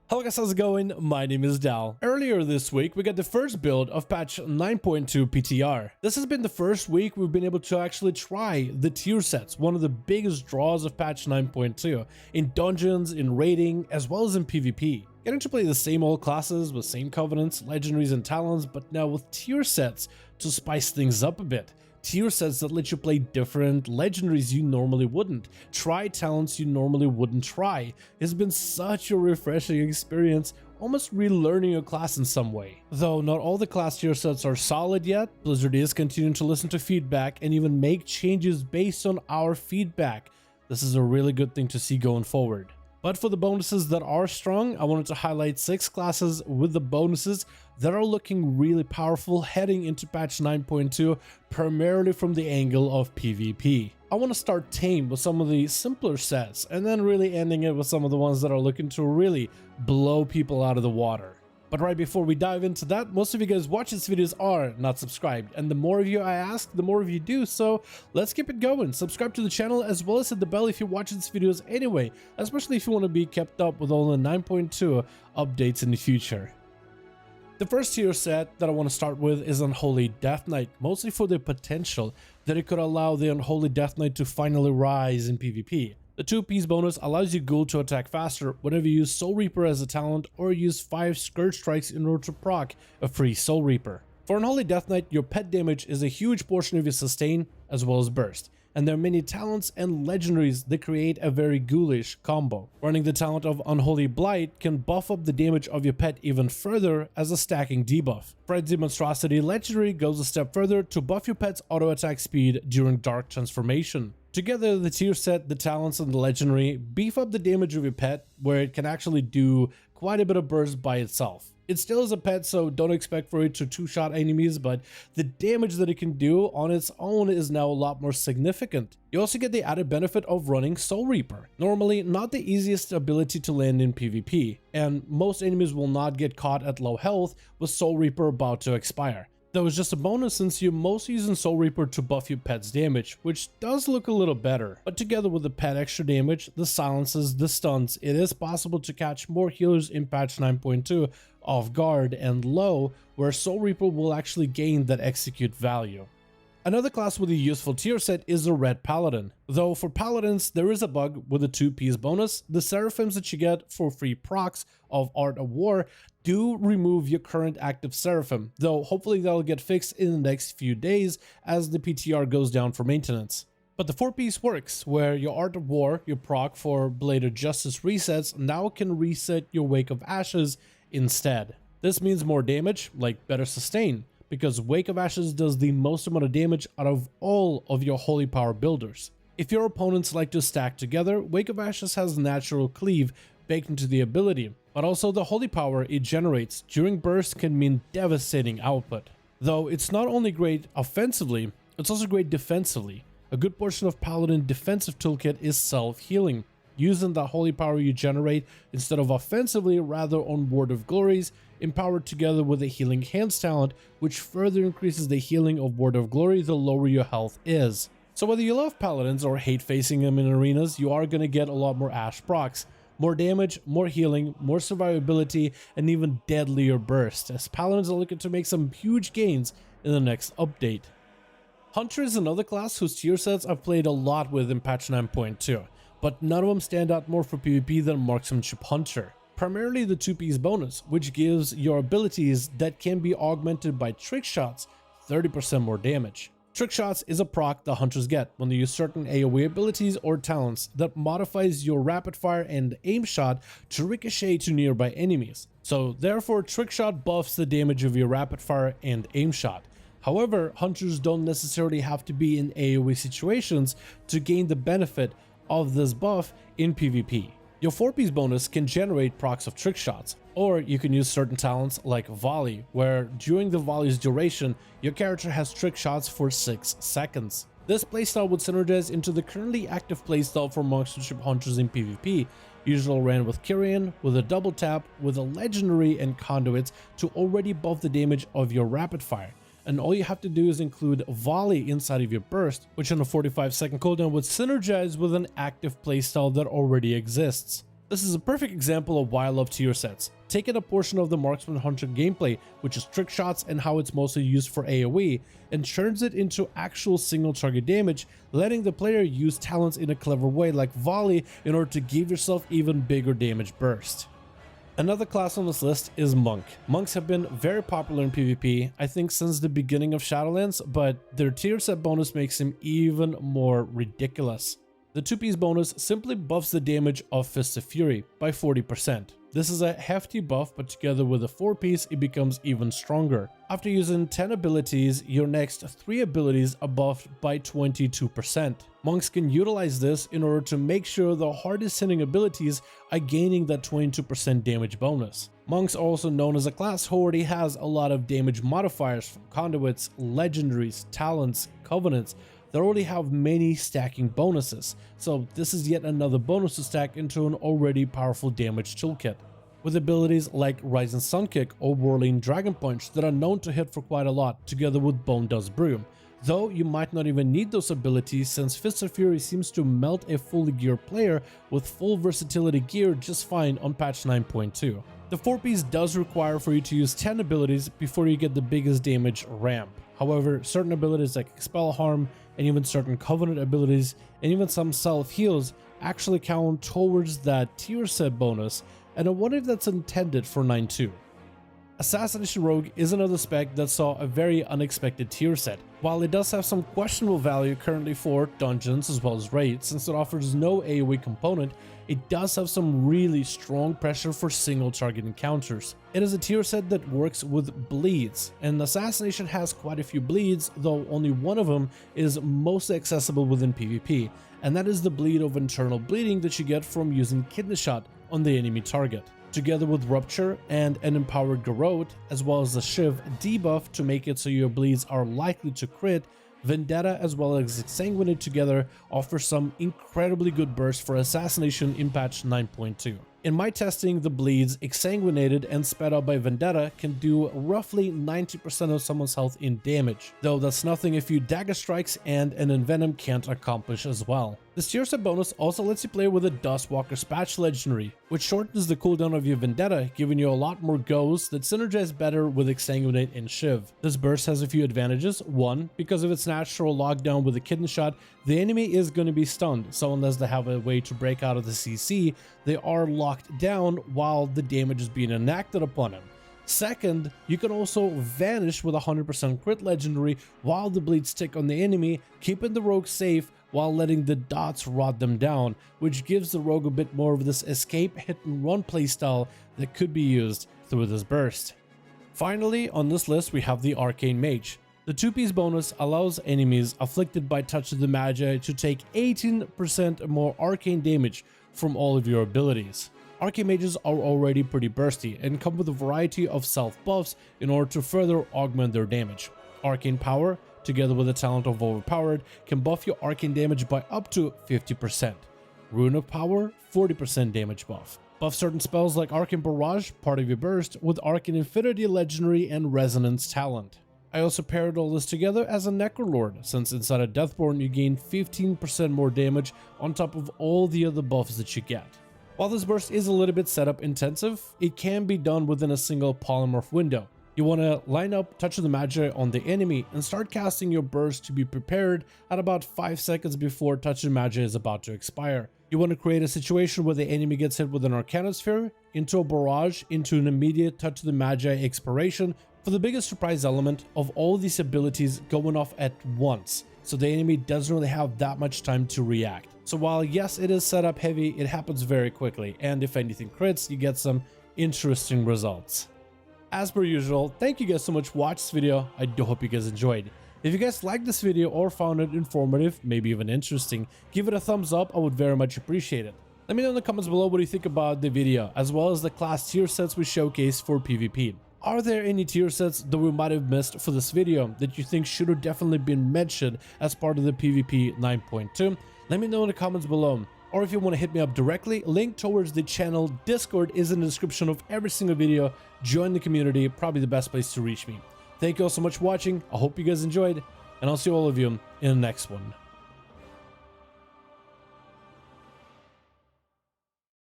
Hello guys, how's it going? My name is Dal. Earlier this week, we got the first build of patch 9.2 PTR. This has been the first week we've been able to actually try the tier sets, one of the biggest draws of patch 9.2, in dungeons, in raiding, as well as in PvP. Getting to play the same old classes with same covenants, legendaries, and talents, but now with tier sets to spice things up a bit. Tier sets that let you play different legendaries you normally wouldn't, try talents you normally wouldn't try. It's been such a refreshing experience, almost relearning a class in some way. Though not all the class tier sets are solid yet, Blizzard is continuing to listen to feedback and even make changes based on our feedback. This is a really good thing to see going forward. But for the bonuses that are strong, I wanted to highlight 6 classes with the bonuses that are looking really powerful heading into patch 9.2, primarily from the angle of PvP. I want to start tame with some of the simpler sets, and then really ending it with some of the ones that are looking to really blow people out of the water. But right before we dive into that, most of you guys watching these videos are not subscribed, and the more of you I ask, the more of you do, so let's keep it going. Subscribe to the channel as well as hit the bell if you're watching these videos anyway, especially if you want to be kept up with all the 9.2 updates in the future. The first tier set that I want to start with is Unholy Death Knight, mostly for the potential that it could allow the Unholy Death Knight to finally rise in PvP. The 2-piece bonus allows you Ghoul to attack faster whenever you use Soul Reaper as a talent or use 5 Scourge Strikes in order to proc a free Soul Reaper. For Unholy Death Knight, your pet damage is a huge portion of your sustain as well as burst, and there are many talents and legendaries that create a very ghoulish combo. Running the talent of Unholy Blight can buff up the damage of your pet even further as a stacking debuff. Frenzy Monstrosity legendary goes a step further to buff your pet's auto attack speed during Dark Transformation. Together, the tier set, the talents, and the legendary beef up the damage of your pet, where it can actually do quite a bit of burst by itself. It still is a pet, so don't expect for it to two-shot enemies, but the damage that it can do on its own is now a lot more significant. You also get the added benefit of running Soul Reaper. Normally, not the easiest ability to land in PvP, and most enemies will not get caught at low health with Soul Reaper about to expire. Though it's just a bonus since you're mostly using Soul Reaper to buff your pet's damage, which does look a little better. But together with the pet extra damage, the silences, the stunts, it is possible to catch more healers in patch 9.2 off guard and low, where Soul Reaper will actually gain that execute value. Another class with a useful tier set is the Red Paladin. Though for Paladins, there is a bug with a 2-piece bonus. The Seraphims that you get for free procs of Art of War do remove your current active Seraphim, though hopefully that'll get fixed in the next few days as the PTR goes down for maintenance. But the 4-piece works, where your Art of War, your proc for Blade of Justice resets, now can reset your Wake of Ashes instead. This means more damage, like better sustain, because Wake of Ashes does the most amount of damage out of all of your Holy Power builders. If your opponents like to stack together, Wake of Ashes has natural cleave baked into the ability, but also the Holy Power it generates during burst can mean devastating output. Though it's not only great offensively, it's also great defensively. A good portion of Paladin defensive toolkit is self-healing, using the Holy Power you generate instead of offensively, rather on Word of Glories, empowered together with a Healing Hands talent, which further increases the healing of Word of Glory the lower your health is. So whether you love Paladins or hate facing them in arenas, you are going to get a lot more Ash procs. More damage, more healing, more survivability, and even deadlier burst, as Paladins are looking to make some huge gains in the next update. Hunter is another class whose tier sets I've played a lot with in patch 9.2. But none of them stand out more for PvP than Marksmanship Hunter. Primarily the 2-piece bonus, which gives your abilities that can be augmented by trick shots 30% more damage. Trick shots is a proc the hunters get when they use certain AoE abilities or talents that modifies your rapid fire and aim shot to ricochet to nearby enemies. So therefore, trick shot buffs the damage of your rapid fire and aim shot. However, hunters don't necessarily have to be in AoE situations to gain the benefit of this buff in PvP. Your 4-piece bonus can generate procs of trick shots, or you can use certain talents like Volley, where during the volley's duration, your character has trick shots for 6 seconds. This playstyle would synergize into the currently active playstyle for Marksmanship Hunters in PvP, usually ran with Kyrian, with a double tap, with a legendary and conduits to already buff the damage of your rapid fire. And all you have to do is include Volley inside of your burst, which on a 45-second cooldown would synergize with an active playstyle that already exists. This is a perfect example of why I love tier sets. Taking a portion of the Marksman Hunter gameplay, which is trick shots and how it's mostly used for AoE, and turns it into actual single target damage, letting the player use talents in a clever way like volley in order to give yourself even bigger damage burst. Another class on this list is Monk. Monks have been very popular in PvP, I think since the beginning of Shadowlands, but their tier set bonus makes him even more ridiculous. The 2-piece bonus simply buffs the damage of Fist of Fury by 40%. This is a hefty buff, but together with a 4-piece, it becomes even stronger. After using 10 abilities, your next 3 abilities are buffed by 22%. Monks can utilize this in order to make sure the hardest hitting abilities are gaining that 22% damage bonus. Monks are also known as a class who already has a lot of damage modifiers from conduits, legendaries, talents, covenants. They already have many stacking bonuses, so this is yet another bonus to stack into an already powerful damage toolkit. With abilities like Rising Sun Kick or Whirling Dragon Punch that are known to hit for quite a lot, together with Bone Dust Broom. Though you might not even need those abilities since Fist of Fury seems to melt a fully geared player with full versatility gear just fine on patch 9.2. The 4-piece does require for you to use 10 abilities before you get the biggest damage ramp. However, certain abilities like Expel Harm and even certain Covenant abilities and even some self-heals actually count towards that tier set bonus, and I wonder if that's intended for 9.2. Assassination Rogue is another spec that saw a very unexpected tier set. While it does have some questionable value currently for dungeons as well as raids, since it offers no AoE component, it does have some really strong pressure for single target encounters. It is a tier set that works with bleeds, and Assassination has quite a few bleeds, though only one of them is mostly accessible within PvP, and that is the bleed of internal bleeding that you get from using Kidney Shot on the enemy target. Together with Rupture and an empowered Garrote, as well as the Shiv debuff to make it so your bleeds are likely to crit, Vendetta as well as Exsanguinate together offer some incredibly good bursts for Assassination in patch 9.2. In my testing, the bleeds Exsanguinated and sped up by Vendetta can do roughly 90% of someone's health in damage, though that's nothing if you Dagger Strikes and an Envenom can't accomplish as well. This tier set bonus also lets you play with a Dustwalker Spatch legendary, which shortens the cooldown of your Vendetta, giving you a lot more goes that synergize better with Exsanguinate and Shiv. This burst has a few advantages. One, because of its natural lockdown with the Kidney Shot, the enemy is going to be stunned, so unless they have a way to break out of the CC, they are locked down while the damage is being enacted upon him. Second, you can also vanish with a 100% crit legendary while the bleeds stick on the enemy, keeping the rogue safe while letting the dots rot them down, which gives the rogue a bit more of this escape hit and run playstyle that could be used through this burst. Finally, on this list we have the Arcane Mage. The 2-piece bonus allows enemies afflicted by Touch of the Magi to take 18% more arcane damage from all of your abilities. Arcane Mages are already pretty bursty and come with a variety of self buffs in order to further augment their damage. Arcane Power, together with the talent of Overpowered, can buff your arcane damage by up to 50%. Rune of Power, 40% damage buff. Buff certain spells like Arcane Barrage, part of your burst, with Arcane Infinity Legendary and Resonance talent. I also paired all this together as a Necrolord, since inside a Deathborn you gain 15% more damage on top of all the other buffs that you get. While this burst is a little bit setup intensive, it can be done within a single polymorph window. You want to line up Touch of the Magi on the enemy and start casting your burst to be prepared at about 5 seconds before Touch of the Magi is about to expire. You want to create a situation where the enemy gets hit with an Arcanosphere, into a barrage, into an immediate Touch of the Magi expiration, for the biggest surprise element of all these abilities going off at once, so the enemy doesn't really have that much time to react. So while yes, it is setup heavy, it happens very quickly, and if anything crits, you get some interesting results. As per usual, thank you guys so much for watching this video. I do hope you guys enjoyed. If you guys liked this video or found it informative, maybe even interesting, give it a thumbs up. I would very much appreciate it. Let me know in the comments below what you think about the video, as well as the class tier sets we showcased for PvP. Are there any tier sets that we might have missed for this video that you think should have definitely been mentioned as part of the PvP 9.2? Let me know in the comments below. Or if you want to hit me up directly, link towards the channel Discord is in the description of every single video. Join the community, probably the best place to reach me. Thank you all so much for watching. I hope you guys enjoyed, and I'll see all of you in the next one.